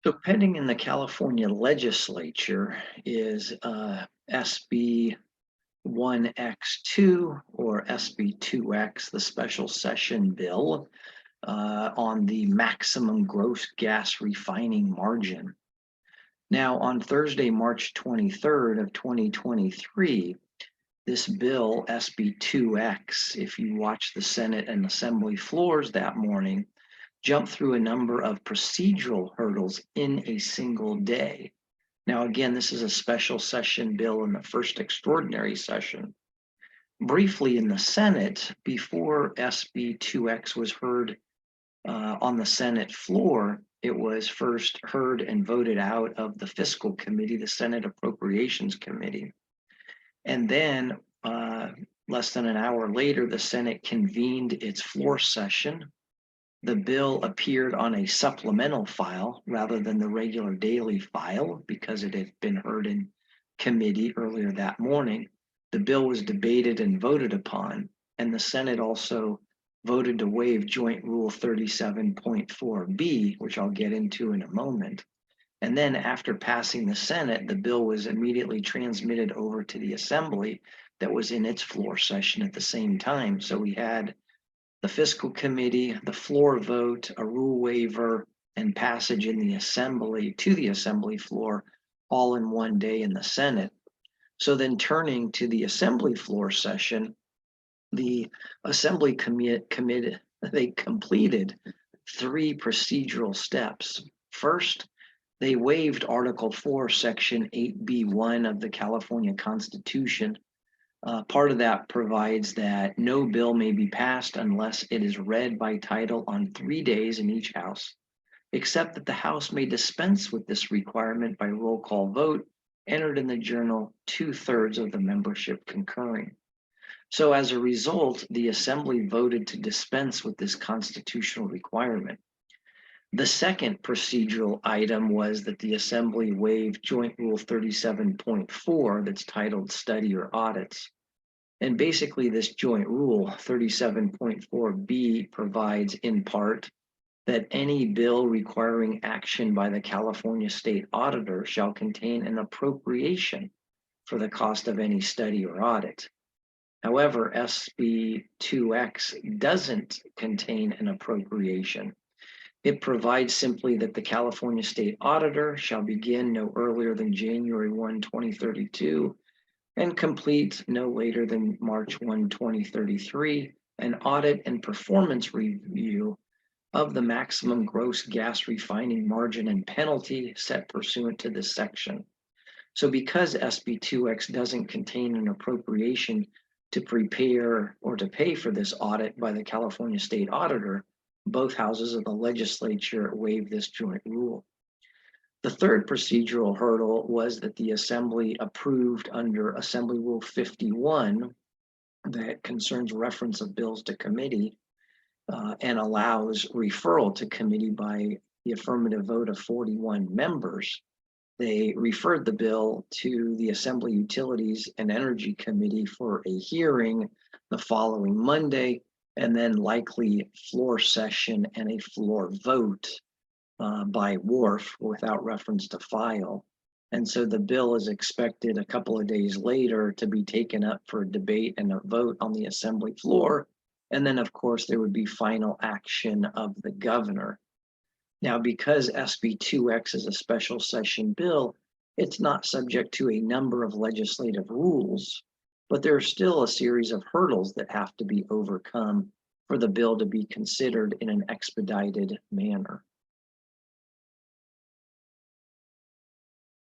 So pending in the California Legislature is SB 1X2 or SB 2X, the special session bill on the maximum gross gas refining margin. Now, on Thursday, March 23rd of 2023, this bill, SB 2X, if you watch the Senate and Assembly floors that morning, jumped through a number of procedural hurdles in a single day. Now, again, this is a special session bill in the first extraordinary session. Briefly, in the Senate, before SB 2X was heard on the Senate floor, it was first heard and voted out of the Fiscal Committee, the Senate Appropriations Committee. And then less than an hour later, the Senate convened its floor session. The bill appeared on a supplemental file rather than the regular daily file because it had been heard in committee earlier that morning. The bill was debated and voted upon, and the Senate also voted to waive Joint Rule 37.4B, which I'll get into in a moment. And then after passing the Senate, the bill was immediately transmitted over to the Assembly that was in its floor session at the same time. So we had the Fiscal Committee, the floor vote, a rule waiver, and passage in the Assembly to the Assembly floor all in one day in the Senate. So then turning to the Assembly floor session, the Assembly committee, they completed three procedural steps. First, they waived Article 4, Section 8B1 of the California Constitution. Part of that provides that no bill may be passed unless it is read by title on 3 days in each house, except that the House may dispense with this requirement by roll call vote entered in the journal, 2/3 of the membership concurring. So as a result, the Assembly voted to dispense with this constitutional requirement. The second procedural item was that the Assembly waived Joint Rule 37.4 that's titled Study or Audits. And basically this joint rule 37.4B provides in part that any bill requiring action by the California State Auditor shall contain an appropriation for the cost of any study or audit. However, SB 2X doesn't contain an appropriation. It provides simply that the California State Auditor shall begin no earlier than January 1, 2032 and complete no later than March 1, 2033, an audit and performance review of the maximum gross gas refining margin and penalty set pursuant to this section. So because SB 2X doesn't contain an appropriation to prepare or to pay for this audit by the California State Auditor, both houses of the legislature waived this joint rule. The third procedural hurdle was that the Assembly approved under Assembly Rule 51 that concerns reference of bills to committee and allows referral to committee by the affirmative vote of 41 members. They referred the bill to the Assembly Utilities and Energy Committee for a hearing the following Monday, and then likely floor session and a floor vote by WARF without reference to file. And so the bill is expected a couple of days later to be taken up for a debate and a vote on the Assembly floor. And then, of course, there would be final action of the governor. Now, because SB 2X is a special session bill, it's not subject to a number of legislative rules, but there are still a series of hurdles that have to be overcome for the bill to be considered in an expedited manner.